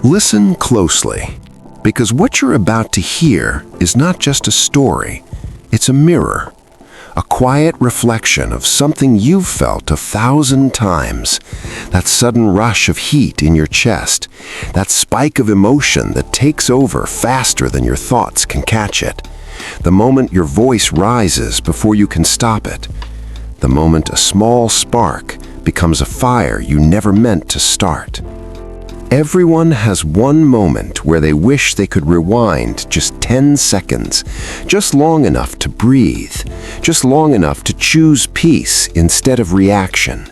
Listen closely, because what you're about to hear is not just a story, it's a mirror, a quiet reflection of something you've felt 1,000 times. That sudden rush of heat in your chest, that spike of emotion that takes over faster than your thoughts can catch it. The moment your voice rises before you can stop it. The moment a small spark becomes a fire you never meant to start. Everyone has one moment where they wish they could rewind just 10 seconds, just long enough to breathe, just long enough to choose peace instead of reaction.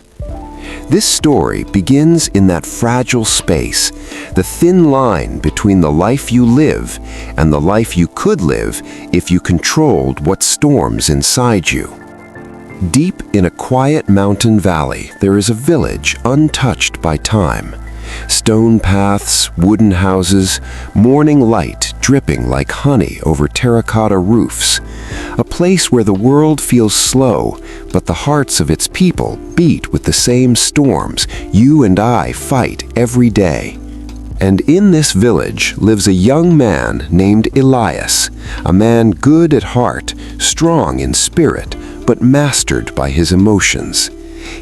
This story begins in that fragile space, the thin line between the life you live and the life you could live if you controlled what storms inside you. Deep in a quiet mountain valley, there is a village untouched by time. Stone paths, wooden houses, morning light dripping like honey over terracotta roofs. A place where the world feels slow, but the hearts of its people beat with the same storms you and I fight every day. And in this village lives a young man named Elyas, a man good at heart, strong in spirit, but mastered by his emotions.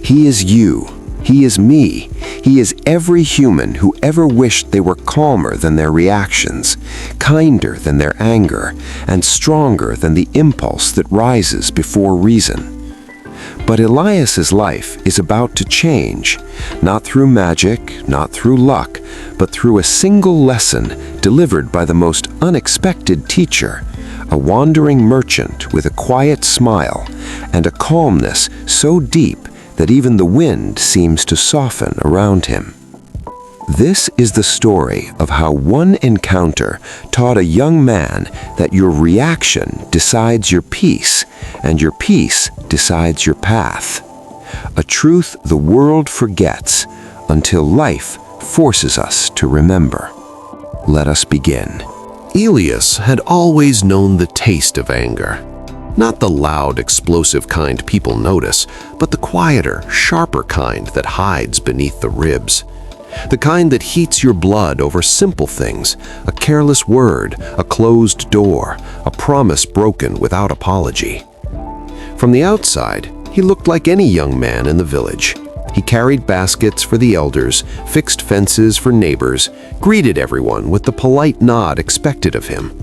He is you. He is me. He is every human who ever wished they were calmer than their reactions, kinder than their anger, and stronger than the impulse that rises before reason. But Elyas's life is about to change, not through magic, not through luck, but through a single lesson delivered by the most unexpected teacher, a wandering merchant with a quiet smile and a calmness so deep that even the wind seems to soften around him. This is the story of how one encounter taught a young man that your reaction decides your peace, and your peace decides your path. A truth the world forgets until life forces us to remember. Let us begin. Elyas had always known the taste of anger. Not the loud, explosive kind people notice, but the quieter, sharper kind that hides beneath the ribs. The kind that heats your blood over simple things, a careless word, a closed door, a promise broken without apology. From the outside, he looked like any young man in the village. He carried baskets for the elders, fixed fences for neighbors, greeted everyone with the polite nod expected of him.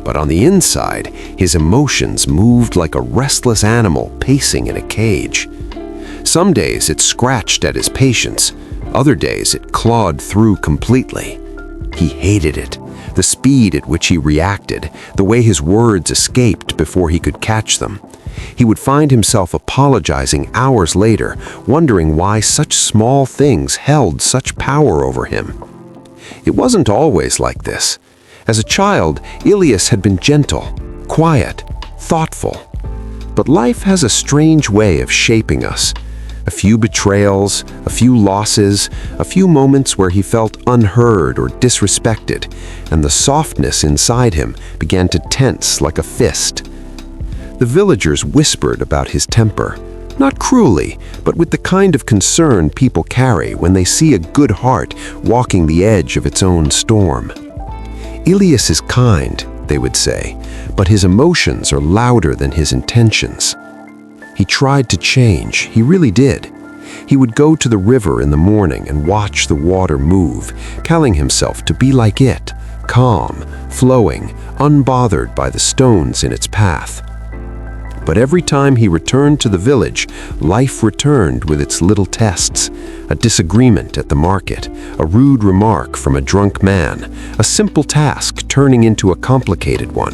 But on the inside, his emotions moved like a restless animal pacing in a cage. Some days it scratched at his patience, other days it clawed through completely. He hated it, the speed at which he reacted, the way his words escaped before he could catch them. He would find himself apologizing hours later, wondering why such small things held such power over him. It wasn't always like this. As a child, Elyas had been gentle, quiet, thoughtful. But life has a strange way of shaping us. A few betrayals, a few losses, a few moments where he felt unheard or disrespected, and the softness inside him began to tense like a fist. The villagers whispered about his temper, not cruelly, but with the kind of concern people carry when they see a good heart walking the edge of its own storm. Elyas is kind, they would say, but his emotions are louder than his intentions. He tried to change, he really did. He would go to the river in the morning and watch the water move, telling himself to be like it, calm, flowing, unbothered by the stones in its path. But every time he returned to the village, life returned with its little tests. A disagreement at the market, a rude remark from a drunk man, a simple task turning into a complicated one.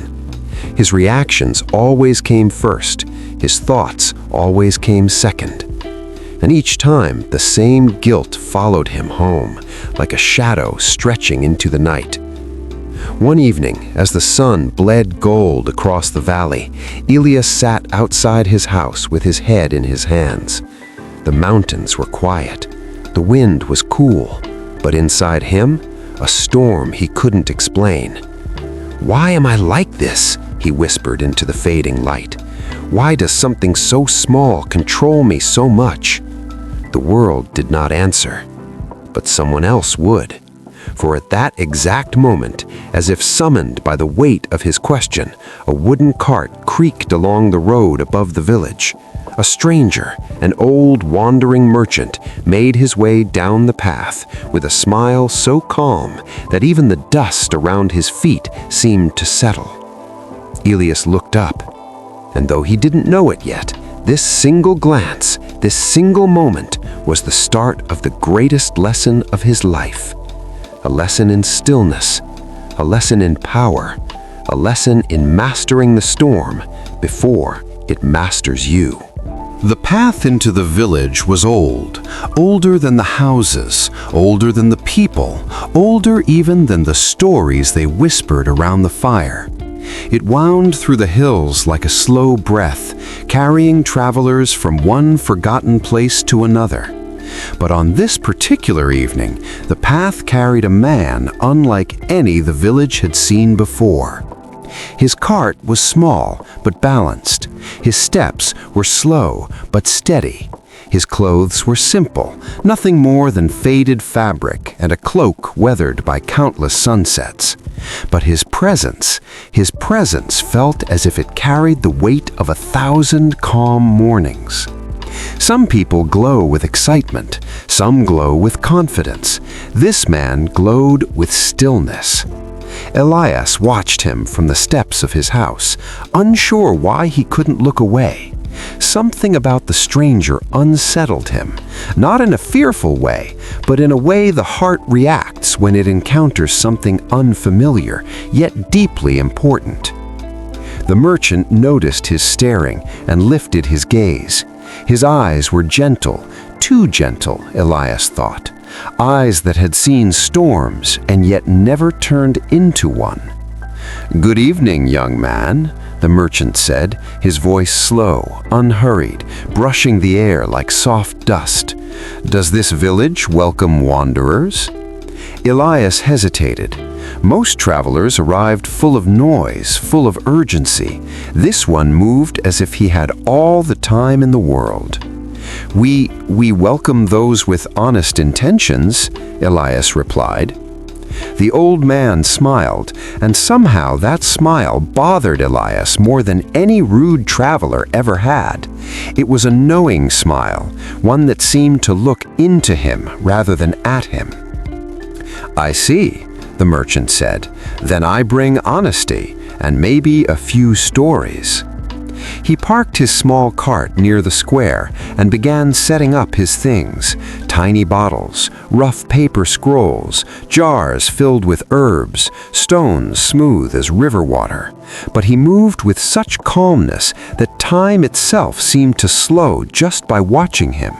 His reactions always came first, his thoughts always came second. And each time, the same guilt followed him home, like a shadow stretching into the night. One evening, as the sun bled gold across the valley, Elyas sat outside his house with his head in his hands. The mountains were quiet. The wind was cool. But inside him, a storm he couldn't explain. "Why am I like this?" he whispered into the fading light. "Why does something so small control me so much?" The world did not answer, but someone else would. for at that exact moment, as if summoned by the weight of his question, a wooden cart creaked along the road above the village. A stranger, an old wandering merchant, made his way down the path with a smile so calm that even the dust around his feet seemed to settle. Elyas looked up, and though he didn't know it yet, this single glance, this single moment, was the start of the greatest lesson of his life. A lesson in stillness, a lesson in power, a lesson in mastering the storm before it masters you. The path into the village was old, older than the houses, older than the people, older even than the stories they whispered around the fire. It wound through the hills like a slow breath, carrying travelers from one forgotten place to another. But on this particular evening, the path carried a man unlike any the village had seen before. His cart was small but balanced. His steps were slow but steady. His clothes were simple, nothing more than faded fabric and a cloak weathered by countless sunsets. But his presence felt as if it carried the weight of 1,000 calm mornings. Some people glow with excitement, some glow with confidence. This man glowed with stillness. Elyas watched him from the steps of his house, unsure why he couldn't look away. Something about the stranger unsettled him, not in a fearful way, but in a way the heart reacts when it encounters something unfamiliar, yet deeply important. The merchant noticed his staring and lifted his gaze. His eyes were gentle, too gentle, Elyas thought. Eyes that had seen storms and yet never turned into one. "Good evening, young man," the merchant said, his voice slow, unhurried, brushing the air like soft dust. "Does this village welcome wanderers?" Elyas hesitated. Most travelers arrived full of noise, full of urgency. This one moved as if he had all the time in the world. We welcome those with honest intentions," Elyas replied. The old man smiled, and somehow that smile bothered Elyas more than any rude traveler ever had. It was a knowing smile, one that seemed to look into him rather than at him. "I see," the merchant said. "Then I bring honesty and maybe a few stories." He parked his small cart near the square and began setting up his things: tiny bottles, rough paper scrolls, jars filled with herbs, stones smooth as river water. But he moved with such calmness that time itself seemed to slow just by watching him.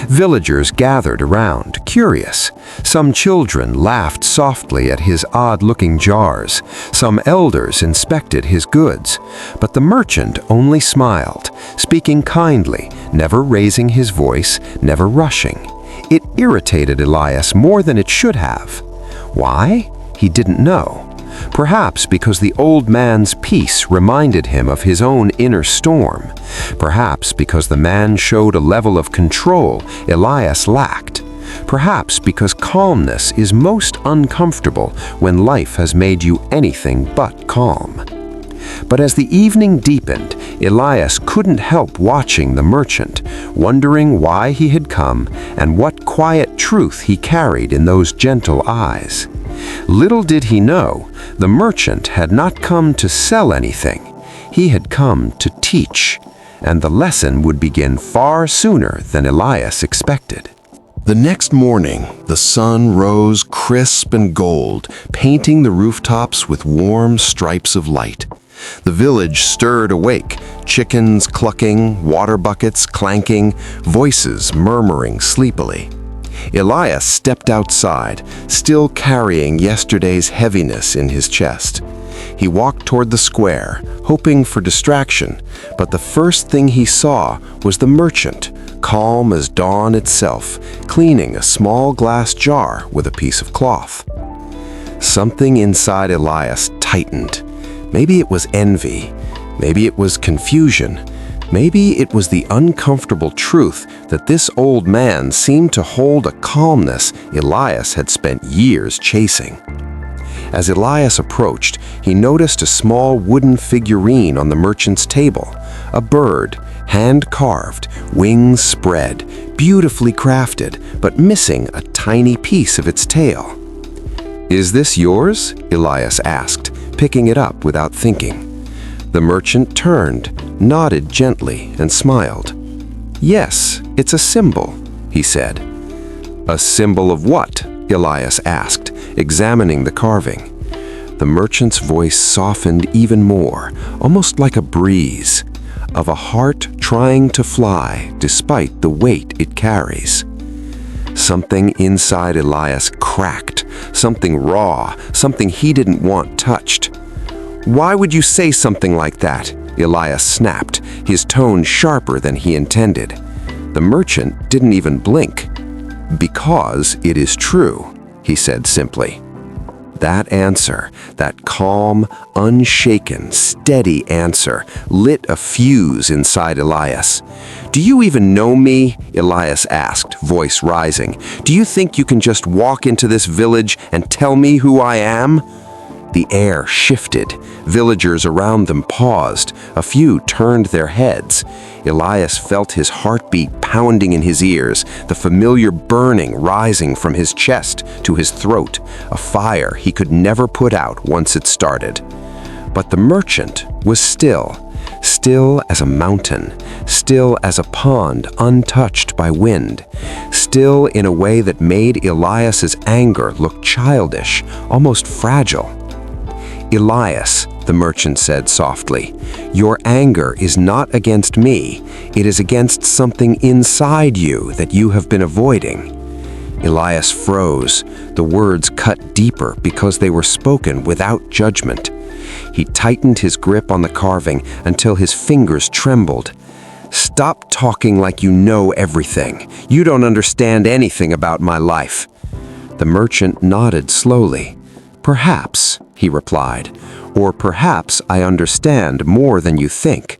Villagers gathered around, curious. Some children laughed softly at his odd-looking jars. Some elders inspected his goods. But the merchant only smiled, speaking kindly, never raising his voice, never rushing. It irritated Elyas more than it should have. Why? He didn't know. Perhaps because the old man's peace reminded him of his own inner storm. Perhaps because the man showed a level of control Elyas lacked. Perhaps because calmness is most uncomfortable when life has made you anything but calm. But as the evening deepened, Elyas couldn't help watching the merchant, wondering why he had come and what quiet truth he carried in those gentle eyes. Little did he know, the merchant had not come to sell anything. He had come to teach, and the lesson would begin far sooner than Elyas expected. The next morning, the sun rose crisp and gold, painting the rooftops with warm stripes of light. The village stirred awake, chickens clucking, water buckets clanking, voices murmuring sleepily. Elyas stepped outside, still carrying yesterday's heaviness in his chest. He walked toward the square, hoping for distraction, but the first thing he saw was the merchant, calm as dawn itself, cleaning a small glass jar with a piece of cloth. Something inside Elyas tightened. Maybe it was envy, maybe it was confusion, Maybe it was the uncomfortable truth that this old man seemed to hold a calmness Elyas had spent years chasing. As Elyas approached, he noticed a small wooden figurine on the merchant's table, a bird, hand-carved, wings spread, beautifully crafted, but missing a tiny piece of its tail. "Is this yours?" Elyas asked, picking it up without thinking. The merchant turned, nodded gently, and smiled. "Yes, it's a symbol," he said. "A symbol of what?" Elyas asked, examining the carving. The merchant's voice softened even more, almost like a breeze, of a heart trying to fly despite the weight it carries. Something inside Elyas cracked, something raw, something he didn't want touched. "Why would you say something like that?" Elyas snapped, his tone sharper than he intended. The merchant didn't even blink. "Because it is true," he said simply. That answer, that calm, unshaken, steady answer, lit a fuse inside Elyas. "Do you even know me?" Elyas asked, voice rising. "Do you think you can just walk into this village and tell me who I am?" The air shifted. Villagers around them paused. A few turned their heads. Elyas felt his heartbeat pounding in his ears, the familiar burning rising from his chest to his throat, a fire he could never put out once it started. But the merchant was still as a mountain, still as a pond untouched by wind, still in a way that made Elyas's anger look childish, almost fragile. "Elyas," the merchant said softly, "your anger is not against me. It is against something inside you that you have been avoiding." Elyas froze. The words cut deeper because they were spoken without judgment. He tightened his grip on the carving until his fingers trembled. "Stop talking like you know everything. You don't understand anything about my life." The merchant nodded slowly. "Perhaps," he replied, "or perhaps I understand more than you think."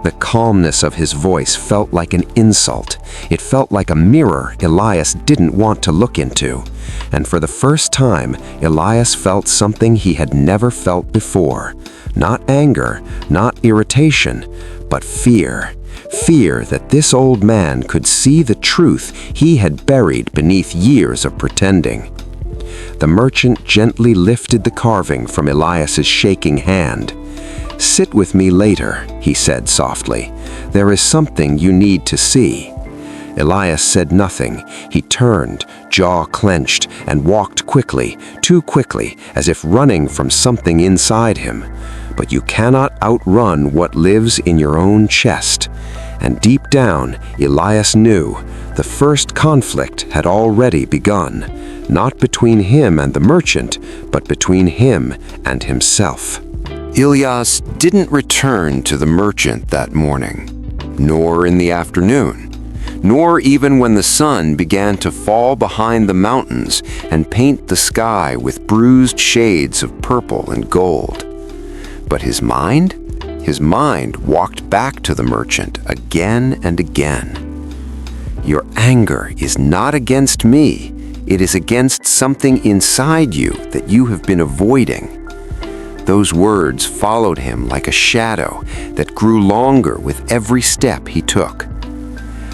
The calmness of his voice felt like an insult. It felt like a mirror Elyas didn't want to look into. And for the first time, Elyas felt something he had never felt before. Not anger, not irritation, but fear. Fear that this old man could see the truth he had buried beneath years of pretending. The merchant gently lifted the carving from Elyas's shaking hand. "Sit with me later," he said softly. "There is something you need to see." Elyas said nothing. He turned, jaw clenched, and walked quickly, too quickly, as if running from something inside him. But you cannot outrun what lives in your own chest. And deep down, Elyas knew the first conflict had already begun, not between him and the merchant, but between him and himself. Elyas didn't return to the merchant that morning, nor in the afternoon, nor even when the sun began to fall behind the mountains and paint the sky with bruised shades of purple and gold. But his mind walked back to the merchant again and again. "Your anger is not against me. It is against something inside you that you have been avoiding." Those words followed him like a shadow that grew longer with every step he took.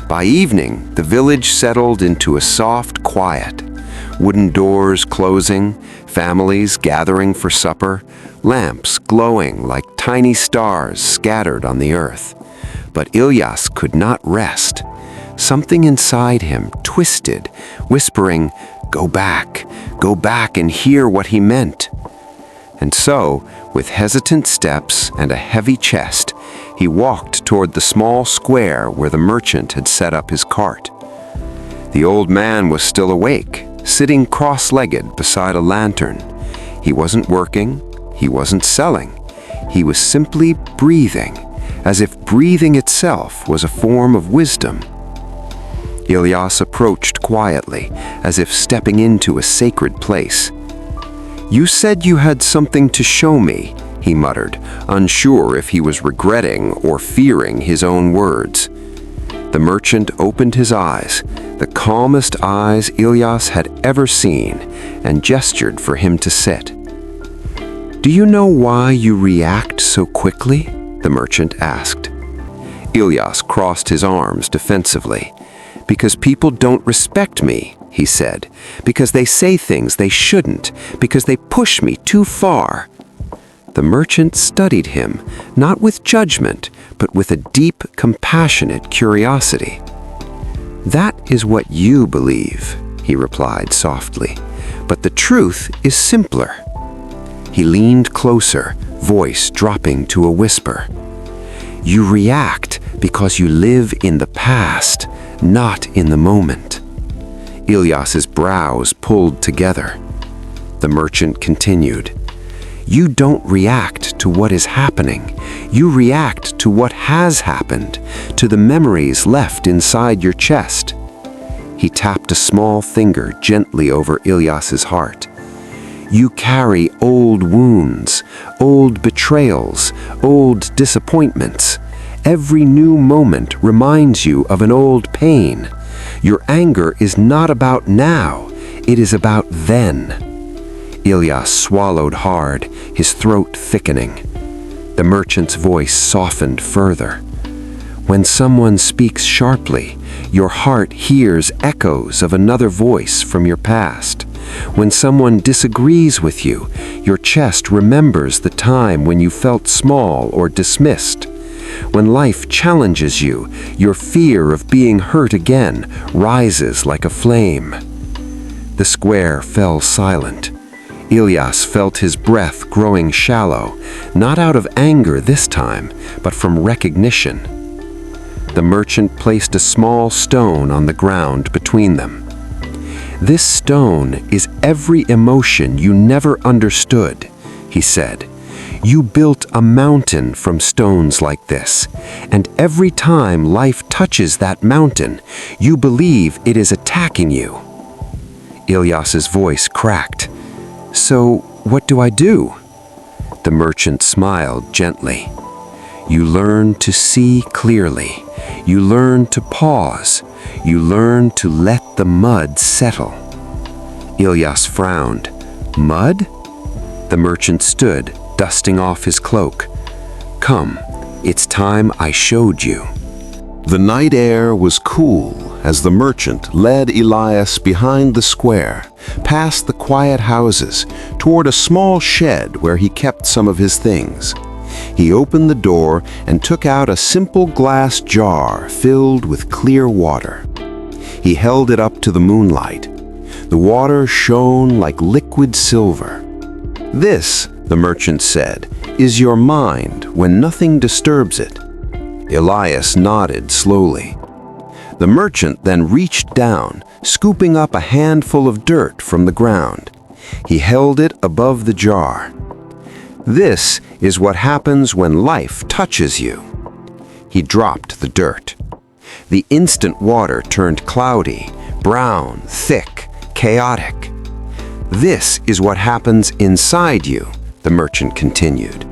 By evening, the village settled into a soft quiet. Wooden doors closing, families gathering for supper, lamps glowing like tiny stars scattered on the earth. But Elyas could not rest. Something inside him twisted, whispering, go back and hear what he meant." And so, with hesitant steps and a heavy chest, he walked toward the small square where the merchant had set up his cart. The old man was still awake, sitting cross-legged beside a lantern. He wasn't working, he wasn't selling. He was simply breathing, as if breathing itself was a form of wisdom. Elyas approached quietly, as if stepping into a sacred place. "You said you had something to show me," he muttered, unsure if he was regretting or fearing his own words. The merchant opened his eyes, the calmest eyes Elyas had ever seen, and gestured for him to sit. "Do you know why you react so quickly?" the merchant asked. Elyas crossed his arms defensively. "Because people don't respect me," he said. "Because they say things they shouldn't. Because they push me too far." The merchant studied him, not with judgment, but with a deep, compassionate curiosity. "That is what you believe," he replied softly. "But the truth is simpler." He leaned closer, voice dropping to a whisper. "You react because you live in the past, not in the moment." Elyas's brows pulled together. The merchant continued. "You don't react to what is happening. You react to what has happened, to the memories left inside your chest." He tapped a small finger gently over Elyas's heart. "You carry old wounds, old betrayals, old disappointments. Every new moment reminds you of an old pain. Your anger is not about now, it is about then." Elyas swallowed hard, his throat thickening. The merchant's voice softened further. "When someone speaks sharply, your heart hears echoes of another voice from your past. When someone disagrees with you, your chest remembers the time when you felt small or dismissed. When life challenges you, your fear of being hurt again rises like a flame." The square fell silent. Elyas felt his breath growing shallow, not out of anger this time, but from recognition. The merchant placed a small stone on the ground between them. "This stone is every emotion you never understood," he said. "You built a mountain from stones like this, and every time life touches that mountain, you believe it is attacking you." Elyas's voice cracked. "So, what do I do?" The merchant smiled gently. "You learn to see clearly. You learn to pause. You learn to let the mud settle." Elyas frowned. "Mud?" The merchant stood, dusting off his cloak. "Come, it's time I showed you." The night air was cool as the merchant led Elyas behind the square, past the quiet houses, toward a small shed where he kept some of his things. He opened the door and took out a simple glass jar filled with clear water. He held it up to the moonlight. The water shone like liquid silver. "This," the merchant said, "is your mind when nothing disturbs it." Elyas nodded slowly. The merchant then reached down, scooping up a handful of dirt from the ground. He held it above the jar. "This is what happens when life touches you." He dropped the dirt. The instant water turned cloudy, brown, thick, chaotic. "This is what happens inside you," the merchant continued.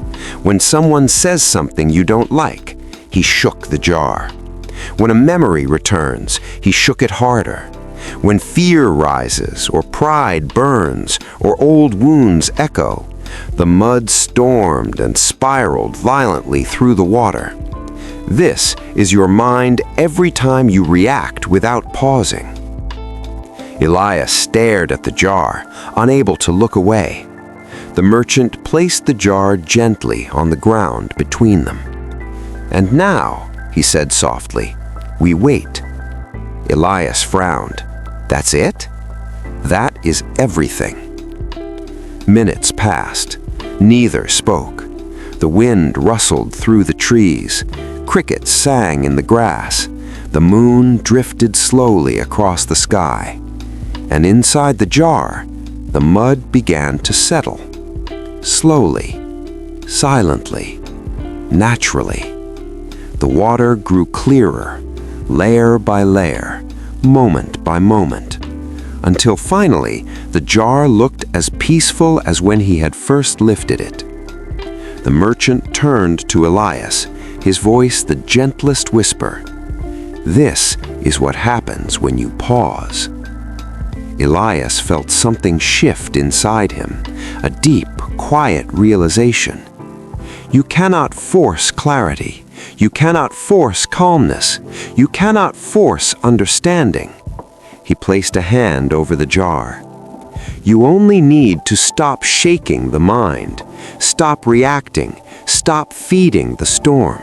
"When someone says something you don't like," he shook the jar. "When a memory returns, he shook it harder. When fear rises, or pride burns, or old wounds echo, the mud stormed and spiraled violently through the water. This is your mind every time you react without pausing." Elyas stared at the jar, unable to look away. The merchant placed the jar gently on the ground between them. "And now," he said softly, "we wait." Elyas frowned. "That's it?" "That is everything." Minutes passed. Neither spoke. The wind rustled through the trees. Crickets sang in the grass. The moon drifted slowly across the sky. And inside the jar, the mud began to settle. Slowly, silently, naturally. The water grew clearer, layer by layer, moment by moment, until finally the jar looked as peaceful as when he had first lifted it. The merchant turned to Elyas, his voice the gentlest whisper. "This is what happens when you pause." Elyas felt something shift inside him, a deep, quiet realization. You cannot force clarity. You cannot force calmness. You cannot force understanding. He placed a hand over the jar. You only need to stop shaking the mind, stop reacting, stop feeding the storm.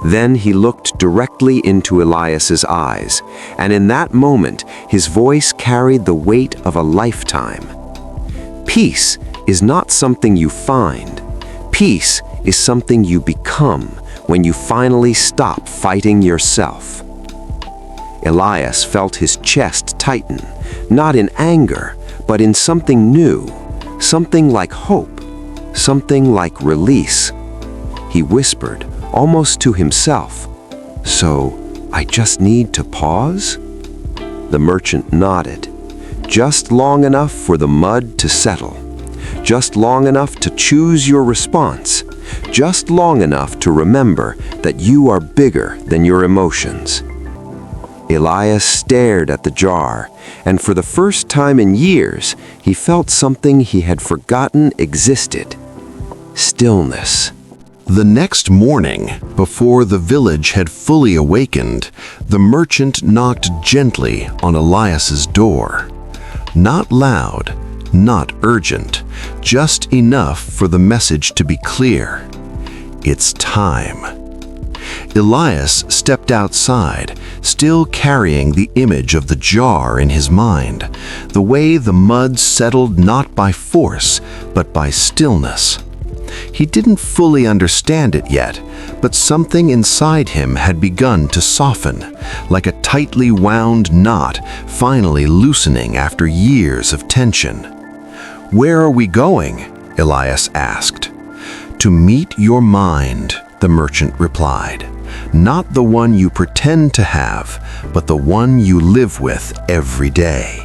Then he looked directly into Elyas's eyes, and in that moment, his voice carried the weight of a lifetime. Peace is not something you find. Peace is something you become when you finally stop fighting yourself. Elyas felt his chest tighten, not in anger, but in something new, something like hope, something like release. He whispered, almost to himself, "So, I just need to pause?" The merchant nodded, just long enough for the mud to settle, just long enough to choose your response, just long enough to remember that you are bigger than your emotions. Elyas stared at the jar, and for the first time in years, he felt something he had forgotten existed: stillness. The next morning, before the village had fully awakened, the merchant knocked gently on Elyas's door. Not loud, not urgent, just enough for the message to be clear. It's time. Elyas stepped outside, still carrying the image of the jar in his mind, the way the mud settled not by force, but by stillness. He didn't fully understand it yet, but something inside him had begun to soften, like a tightly wound knot finally loosening after years of tension. "Where are we going?" Elyas asked. "To meet your mind," the merchant replied. "Not the one you pretend to have, but the one you live with every day."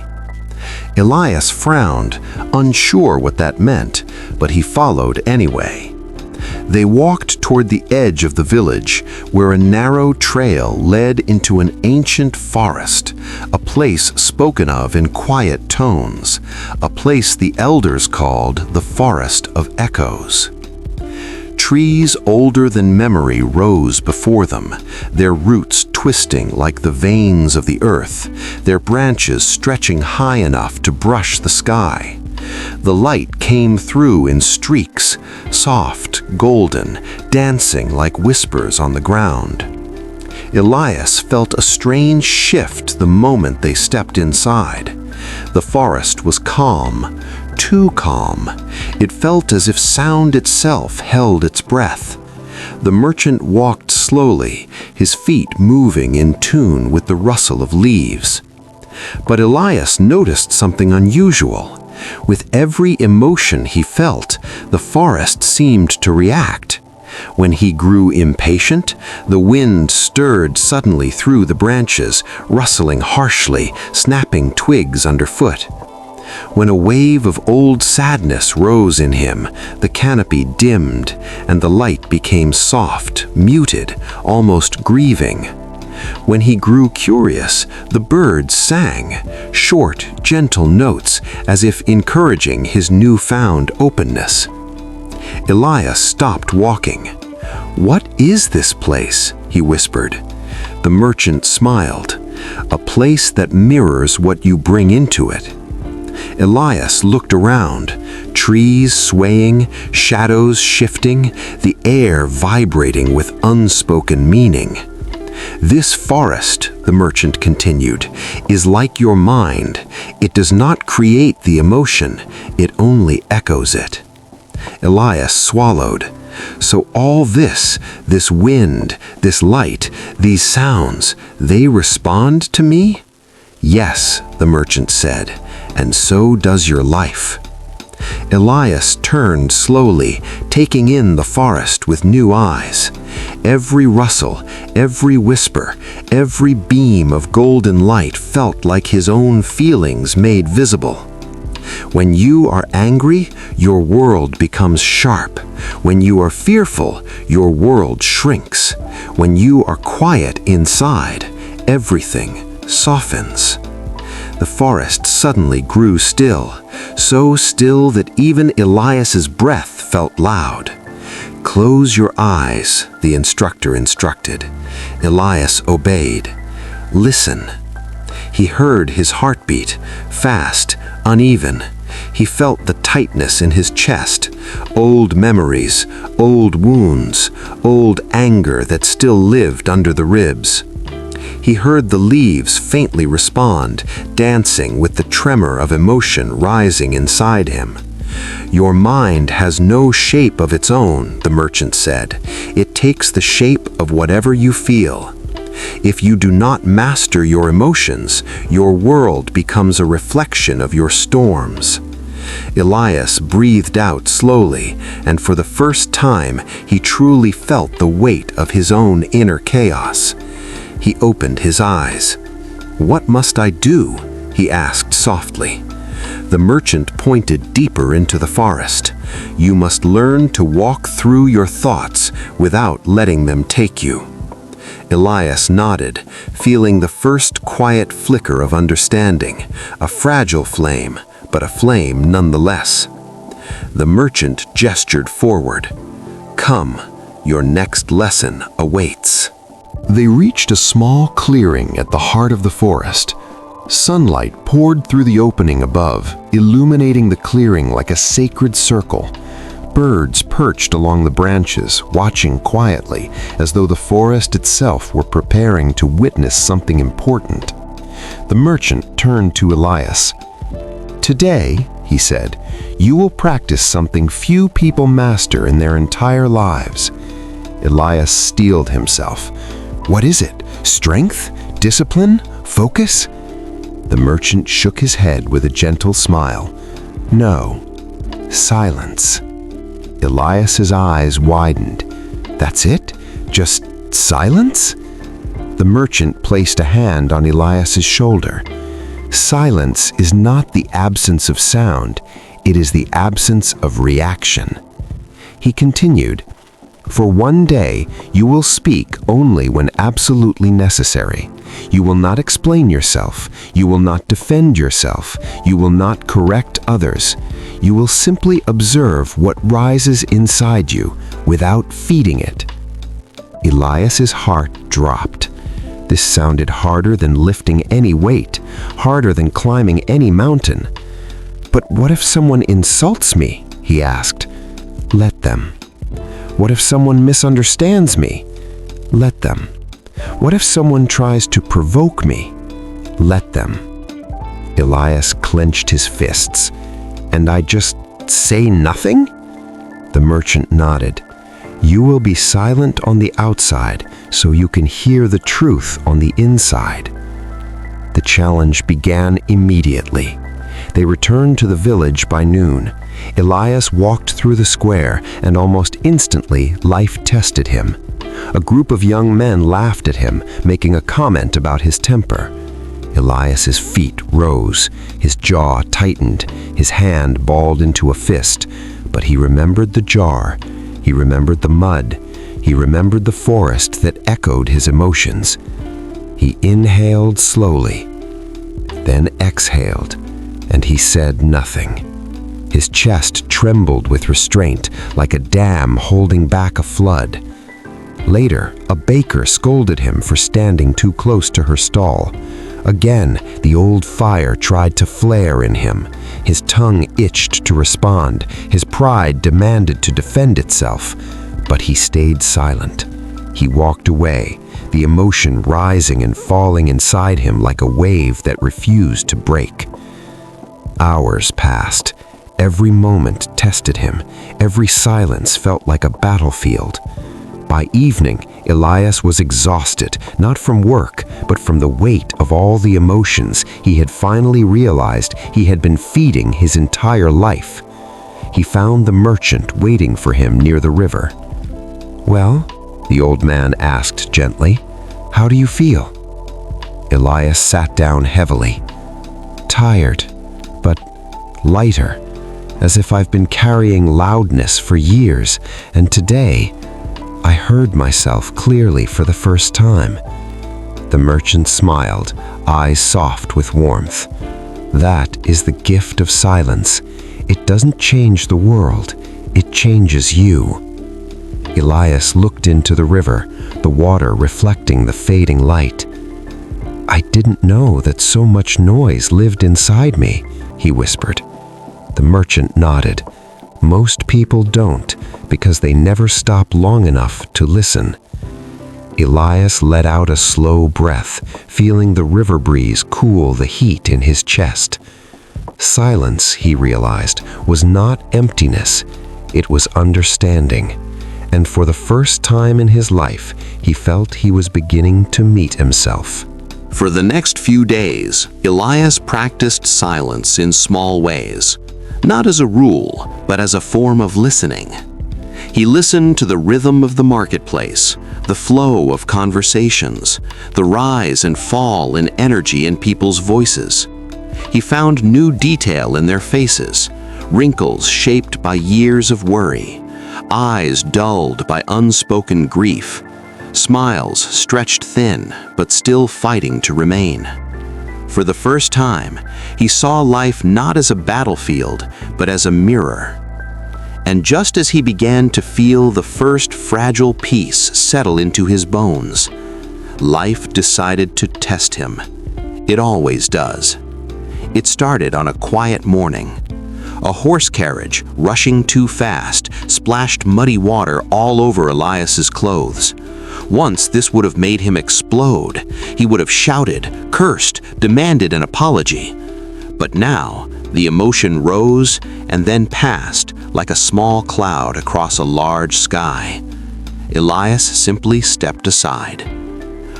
Elyas frowned, unsure what that meant, but he followed anyway. They walked toward the edge of the village, where a narrow trail led into an ancient forest, a place spoken of in quiet tones, a place the elders called the Forest of Echoes. Trees older than memory rose before them, their roots twisting like the veins of the earth, their branches stretching high enough to brush the sky. The light came through in streaks, soft, golden, dancing like whispers on the ground. Elyas felt a strange shift the moment they stepped inside. The forest was calm, too calm. It felt as if sound itself held its breath. The merchant walked slowly, his feet moving in tune with the rustle of leaves. But Elyas noticed something unusual. With every emotion he felt, the forest seemed to react. When he grew impatient, the wind stirred suddenly through the branches, rustling harshly, snapping twigs underfoot. When a wave of old sadness rose in him, the canopy dimmed, and the light became soft, muted, almost grieving. When he grew curious, the birds sang, short, gentle notes, as if encouraging his newfound openness. Elyas stopped walking. "What is this place?" he whispered. The merchant smiled. "A place that mirrors what you bring into it." Elyas looked around, trees swaying, shadows shifting, the air vibrating with unspoken meaning. "This forest," the merchant continued, "is like your mind. It does not create the emotion, it only echoes it." Elyas swallowed. "So all this wind, this light, these sounds, they respond to me?" "Yes," the merchant said, "and so does your life." Elyas turned slowly, taking in the forest with new eyes. Every rustle, every whisper, every beam of golden light felt like his own feelings made visible. When you are angry, your world becomes sharp. When you are fearful, your world shrinks. When you are quiet inside, everything softens. The forest suddenly grew still, so still that even Elyas's breath felt loud. "Close your eyes," the instructor instructed. Elyas obeyed. "Listen." He heard his heartbeat, fast, uneven. He felt the tightness in his chest, old memories, old wounds, old anger that still lived under the ribs. He heard the leaves faintly respond, dancing with the tremor of emotion rising inside him. "Your mind has no shape of its own," the merchant said. "It takes the shape of whatever you feel. If you do not master your emotions, your world becomes a reflection of your storms." Elyas breathed out slowly, and for the first time he truly felt the weight of his own inner chaos. He opened his eyes. "What must I do?" he asked softly. The merchant pointed deeper into the forest. "You must learn to walk through your thoughts without letting them take you." Elyas nodded, feeling the first quiet flicker of understanding, a fragile flame, but a flame nonetheless. The merchant gestured forward. "Come, your next lesson awaits." They reached a small clearing at the heart of the forest. Sunlight poured through the opening above, illuminating the clearing like a sacred circle. Birds perched along the branches, watching quietly, as though the forest itself were preparing to witness something important. The merchant turned to Elyas. "Today," he said, "you will practice something few people master in their entire lives." Elyas steeled himself. "What is it? Strength? Discipline? Focus?" The merchant shook his head with a gentle smile. "No, silence." Elyas's eyes widened. "That's it? Just silence?" The merchant placed a hand on Elyas's shoulder. "Silence is not the absence of sound, it is the absence of reaction." He continued, "For one day, you will speak only when absolutely necessary. You will not explain yourself. You will not defend yourself. You will not correct others. You will simply observe what rises inside you without feeding it." Elyas's heart dropped. This sounded harder than lifting any weight, harder than climbing any mountain. "But what if someone insults me?" he asked. "Let them." "What if someone misunderstands me?" "Let them." "What if someone tries to provoke me?" "Let them." Elyas clenched his fists. "And I just say nothing?" The merchant nodded. "You will be silent on the outside so you can hear the truth on the inside." The challenge began immediately. They returned to the village by noon. Elyas walked through the square, and almost instantly life tested him. A group of young men laughed at him, making a comment about his temper. Elyas's feet rose, his jaw tightened, his hand balled into a fist. But he remembered the jar, he remembered the mud, he remembered the forest that echoed his emotions. He inhaled slowly, then exhaled, and he said nothing. His chest trembled with restraint, like a dam holding back a flood. Later, a baker scolded him for standing too close to her stall. Again, the old fire tried to flare in him. His tongue itched to respond. His pride demanded to defend itself. But he stayed silent. He walked away, the emotion rising and falling inside him like a wave that refused to break. Hours passed. Every moment tested him. Every silence felt like a battlefield. By evening, Elyas was exhausted, not from work, but from the weight of all the emotions he had finally realized he had been feeding his entire life. He found the merchant waiting for him near the river. "Well?" the old man asked gently. "How do you feel?" Elyas sat down heavily. "Tired, but lighter, as if I've been carrying loudness for years, and today I heard myself clearly for the first time. The merchant smiled, eyes soft with warmth. That is the gift of silence. It doesn't change the world, it changes you. Elyas looked into the river, the water reflecting the fading light. I didn't know that so much noise lived inside me, he whispered. The merchant nodded. Most people don't, because they never stop long enough to listen. Elyas let out a slow breath, feeling the river breeze cool the heat in his chest. Silence, he realized, was not emptiness, it was understanding. And for the first time in his life, he felt he was beginning to meet himself. For the next few days, Elyas practiced silence in small ways, not as a rule, but as a form of listening. He listened to the rhythm of the marketplace, the flow of conversations, the rise and fall in energy in people's voices. He found new detail in their faces, wrinkles shaped by years of worry, eyes dulled by unspoken grief, smiles stretched thin but still fighting to remain. For the first time, he saw life not as a battlefield, but as a mirror. And just as he began to feel the first fragile piece settle into his bones, life decided to test him. It always does. It started on a quiet morning. A horse carriage, rushing too fast, splashed muddy water all over Elyas's clothes. Once this would have made him explode. He would have shouted, cursed, demanded an apology. But now, the emotion rose and then passed like a small cloud across a large sky. Elyas simply stepped aside.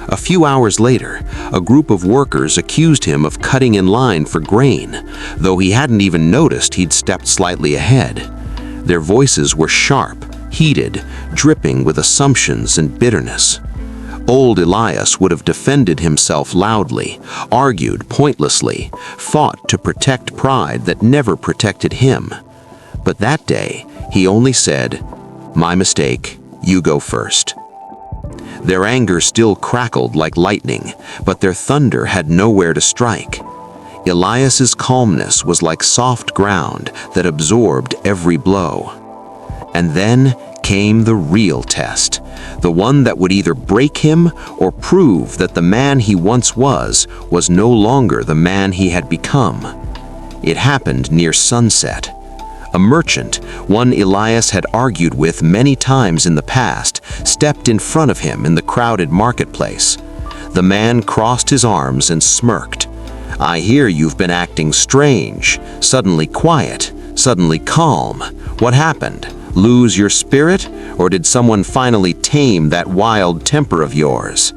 A few hours later, a group of workers accused him of cutting in line for grain, though he hadn't even noticed he'd stepped slightly ahead. Their voices were sharp, heated, dripping with assumptions and bitterness. Old Elyas would have defended himself loudly, argued pointlessly, fought to protect pride that never protected him. But that day, he only said, "My mistake, you go first." Their anger still crackled like lightning, but their thunder had nowhere to strike. Elyas's calmness was like soft ground that absorbed every blow. And then came the real test, the one that would either break him or prove that the man he once was no longer the man he had become. It happened near sunset. A merchant, one Elyas had argued with many times in the past, stepped in front of him in the crowded marketplace. The man crossed his arms and smirked. "I hear you've been acting strange, suddenly quiet, suddenly calm. What happened? Lose your spirit, or did someone finally tame that wild temper of yours?"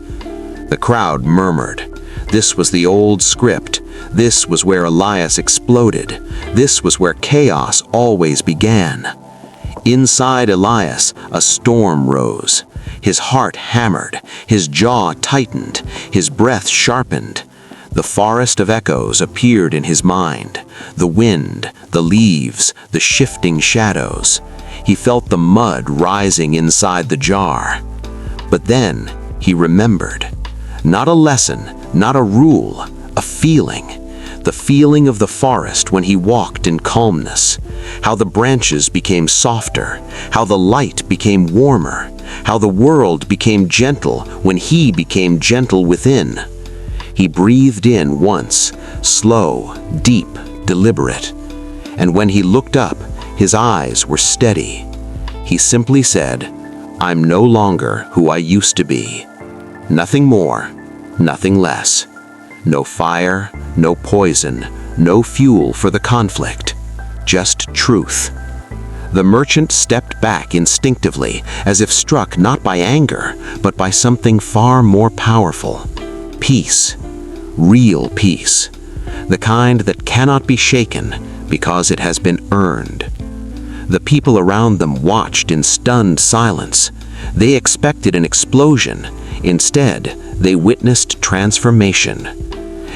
The crowd murmured. This was the old script. This was where Elyas exploded. This was where chaos always began. Inside Elyas, a storm rose. His heart hammered, his jaw tightened, his breath sharpened. The forest of echoes appeared in his mind. The wind, the leaves, the shifting shadows. He felt the mud rising inside the jar. But then he remembered. Not a lesson, not a rule, a feeling. The feeling of the forest when he walked in calmness. How the branches became softer, how the light became warmer, how the world became gentle when he became gentle within. He breathed in once, slow, deep, deliberate. And when he looked up, his eyes were steady. He simply said, "I'm no longer who I used to be." Nothing more, nothing less. No fire, no poison, no fuel for the conflict. Just truth. The merchant stepped back instinctively, as if struck not by anger, but by something far more powerful. Peace. Real peace. The kind that cannot be shaken because it has been earned. The people around them watched in stunned silence. They expected an explosion. Instead, they witnessed transformation.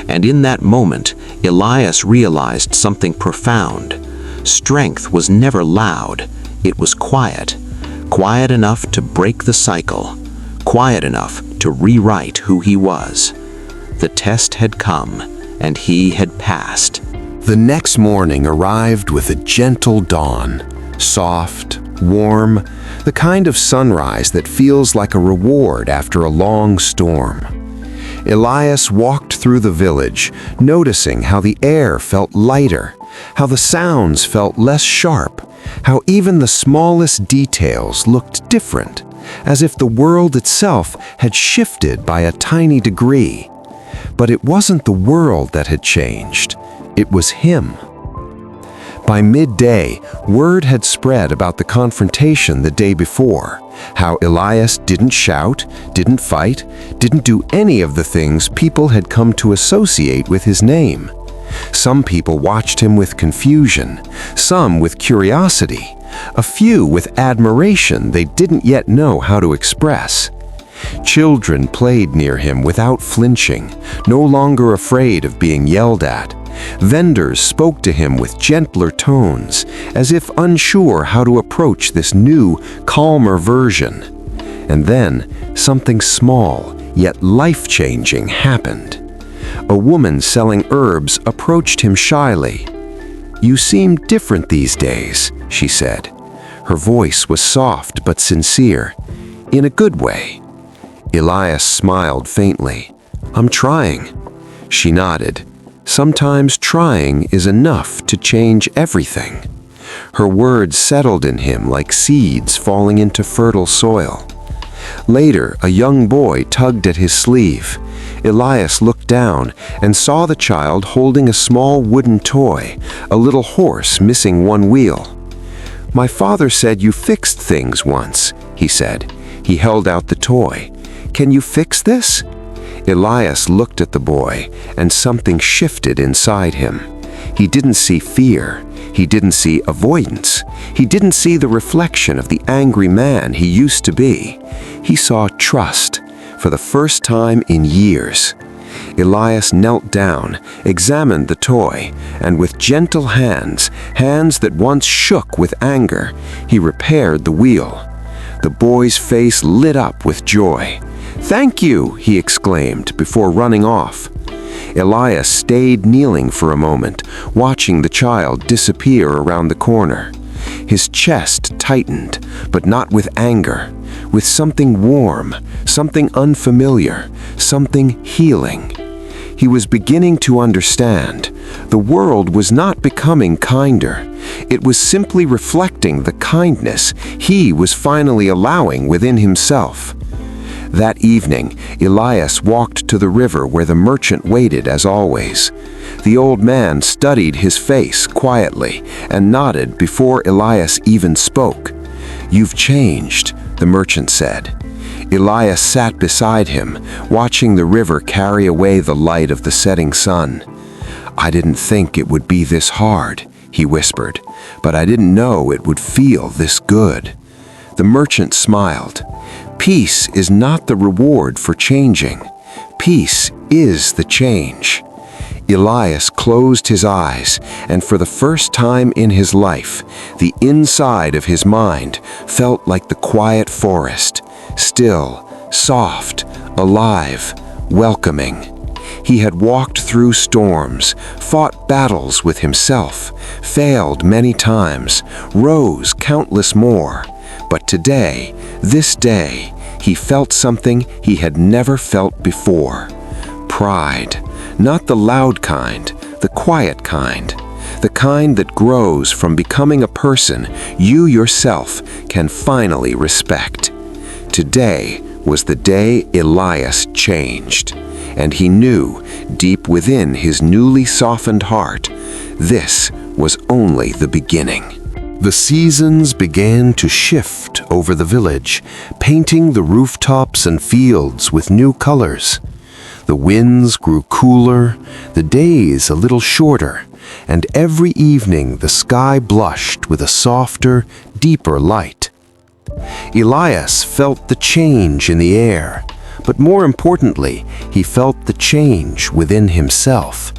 And in that moment, Elyas realized something profound. Strength was never loud, it was quiet. Quiet enough to break the cycle, quiet enough to rewrite who he was. The test had come, and he had passed. The next morning arrived with a gentle dawn, soft, warm, the kind of sunrise that feels like a reward after a long storm. Elyas walked through the village, noticing how the air felt lighter, how the sounds felt less sharp, how even the smallest details looked different, as if the world itself had shifted by a tiny degree. But it wasn't the world that had changed, it was him. By midday, word had spread about the confrontation the day before, how Elyas didn't shout, didn't fight, didn't do any of the things people had come to associate with his name. Some people watched him with confusion, some with curiosity, a few with admiration they didn't yet know how to express. Children played near him without flinching, no longer afraid of being yelled at. Vendors spoke to him with gentler tones, as if unsure how to approach this new, calmer version. And then, something small, yet life-changing happened. A woman selling herbs approached him shyly. "You seem different these days," she said. Her voice was soft but sincere, in a good way. Elyas smiled faintly. "I'm trying." She nodded. Sometimes trying is enough to change everything. Her words settled in him like seeds falling into fertile soil. Later, a young boy tugged at his sleeve. Elyas looked down and saw the child holding a small wooden toy, a little horse missing one wheel. "My father said you fixed things once," he said. He held out the toy. "Can you fix this?" Elyas looked at the boy, and something shifted inside him. He didn't see fear. He didn't see avoidance. He didn't see the reflection of the angry man he used to be. He saw trust, for the first time in years. Elyas knelt down, examined the toy, and with gentle hands, hands that once shook with anger, he repaired the wheel. The boy's face lit up with joy. "Thank you," he exclaimed before running off. Elyas stayed kneeling for a moment, watching the child disappear around the corner. His chest tightened, but not with anger, with something warm, something unfamiliar, something healing. He was beginning to understand. The world was not becoming kinder. It was simply reflecting the kindness he was finally allowing within himself. That evening, Elyas walked to the river where the merchant waited as always. The old man studied his face quietly and nodded before Elyas even spoke. "You've changed," the merchant said. Elyas sat beside him, watching the river carry away the light of the setting sun. "I didn't think it would be this hard," he whispered, "but I didn't know it would feel this good." The merchant smiled. Peace is not the reward for changing. Peace is the change. Elyas closed his eyes, and for the first time in his life, the inside of his mind felt like the quiet forest, still, soft, alive, welcoming. He had walked through storms, fought battles with himself, failed many times, rose countless more. But today, this day, he felt something he had never felt before. Pride, not the loud kind, the quiet kind, the kind that grows from becoming a person you yourself can finally respect. Today was the day Elyas changed, and he knew, deep within his newly softened heart, this was only the beginning. The seasons began to shift over the village, painting the rooftops and fields with new colors. The winds grew cooler, the days a little shorter, and every evening the sky blushed with a softer, deeper light. Elyas felt the change in the air, but more importantly, he felt the change within himself.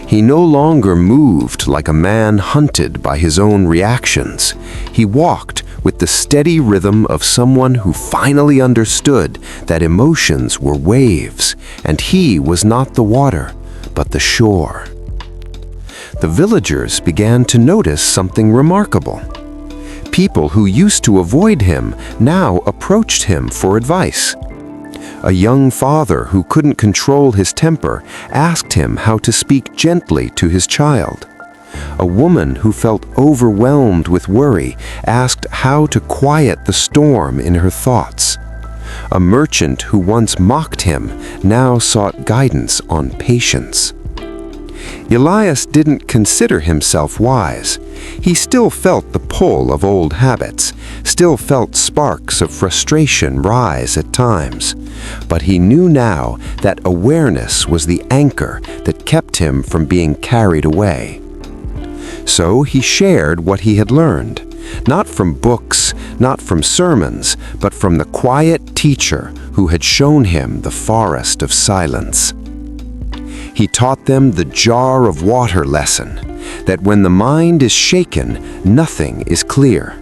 He no longer moved like a man hunted by his own reactions. He walked with the steady rhythm of someone who finally understood that emotions were waves, and he was not the water, but the shore. The villagers began to notice something remarkable. People who used to avoid him now approached him for advice. A young father who couldn't control his temper asked him how to speak gently to his child. A woman who felt overwhelmed with worry asked how to quiet the storm in her thoughts. A merchant who once mocked him now sought guidance on patience. Elyas didn't consider himself wise. He still felt the pull of old habits, still felt sparks of frustration rise at times. But he knew now that awareness was the anchor that kept him from being carried away. So he shared what he had learned, not from books, not from sermons, but from the quiet teacher who had shown him the forest of silence. He taught them the jar of water lesson, that when the mind is shaken, nothing is clear.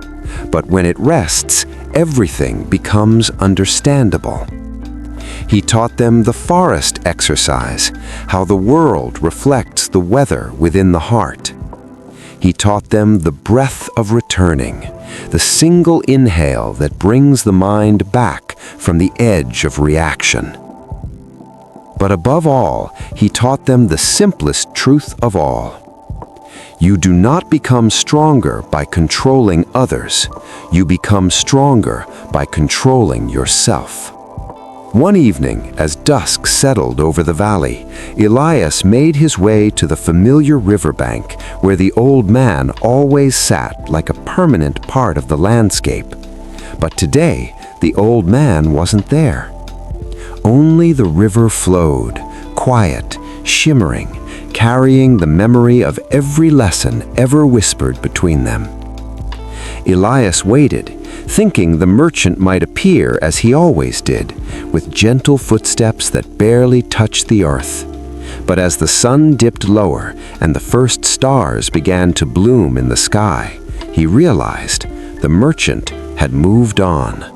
But when it rests, everything becomes understandable. He taught them the forest exercise, how the world reflects the weather within the heart. He taught them the breath of returning, the single inhale that brings the mind back from the edge of reaction. But above all, he taught them the simplest truth of all. You do not become stronger by controlling others. You become stronger by controlling yourself. One evening, as dusk settled over the valley, Elyas made his way to the familiar riverbank where the old man always sat like a permanent part of the landscape. But today, the old man wasn't there. Only the river flowed, quiet, shimmering, carrying the memory of every lesson ever whispered between them. Elyas waited, thinking the merchant might appear as he always did, with gentle footsteps that barely touched the earth. But as the sun dipped lower and the first stars began to bloom in the sky, he realized the merchant had moved on.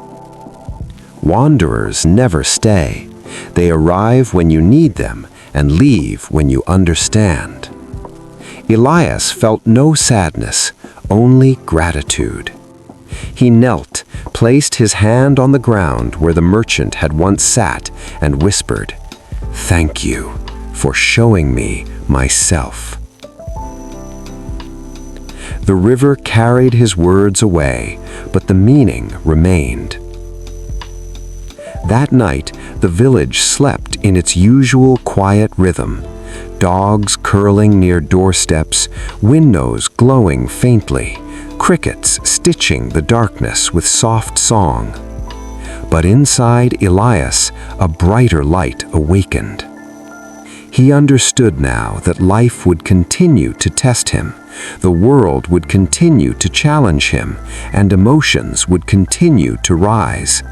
Wanderers never stay. They arrive when you need them and leave when you understand. Elyas felt no sadness, only gratitude. He knelt, placed his hand on the ground where the merchant had once sat, and whispered, "Thank you for showing me myself." The river carried his words away, but the meaning remained. That night, the village slept in its usual quiet rhythm, dogs curling near doorsteps, windows glowing faintly, crickets stitching the darkness with soft song. But inside Elyas, a brighter light awakened. He understood now that life would continue to test him, the world would continue to challenge him, and emotions would continue to rise.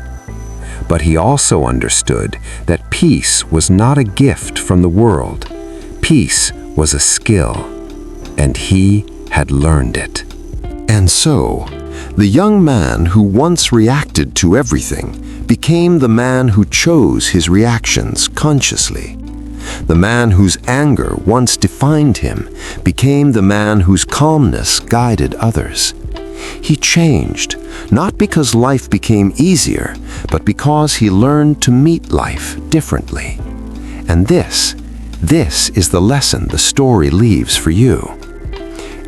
But he also understood that peace was not a gift from the world. Peace was a skill, and he had learned it. And so, the young man who once reacted to everything became the man who chose his reactions consciously. The man whose anger once defined him became the man whose calmness guided others. He changed, not because life became easier, but because he learned to meet life differently. And this is the lesson the story leaves for you.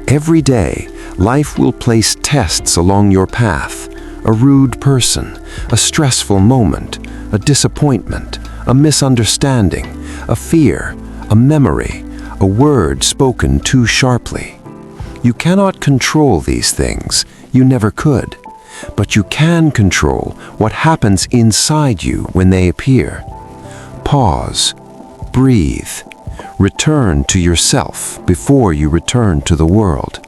Every day, life will place tests along your path. A rude person, a stressful moment, a disappointment, a misunderstanding, a fear, a memory, a word spoken too sharply. You cannot control these things, you never could, but you can control what happens inside you when they appear. Pause, breathe, return to yourself before you return to the world.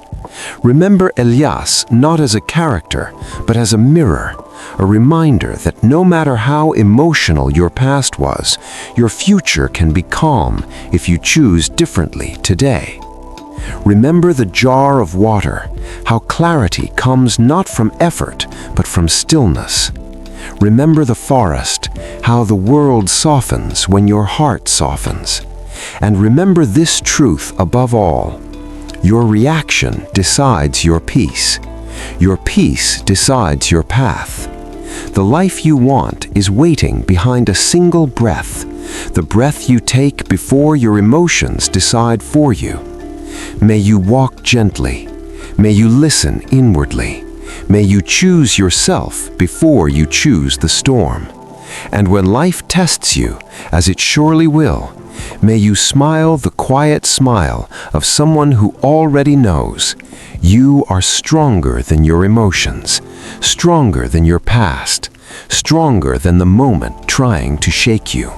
Remember Elyas not as a character, but as a mirror, a reminder that no matter how emotional your past was, your future can be calm if you choose differently today. Remember the jar of water, how clarity comes not from effort, but from stillness. Remember the forest, how the world softens when your heart softens. And remember this truth above all: your reaction decides your peace. Your peace decides your path. The life you want is waiting behind a single breath, the breath you take before your emotions decide for you. May you walk gently. May you listen inwardly. May you choose yourself before you choose the storm. And when life tests you, as it surely will, may you smile the quiet smile of someone who already knows you are stronger than your emotions, stronger than your past, stronger than the moment trying to shake you.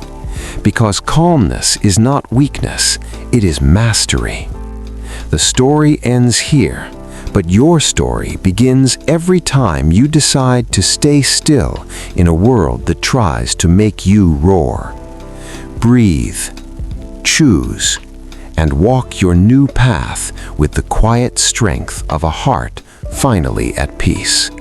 Because calmness is not weakness, it is mastery. The story ends here, but your story begins every time you decide to stay still in a world that tries to make you roar. Breathe, choose, and walk your new path with the quiet strength of a heart finally at peace.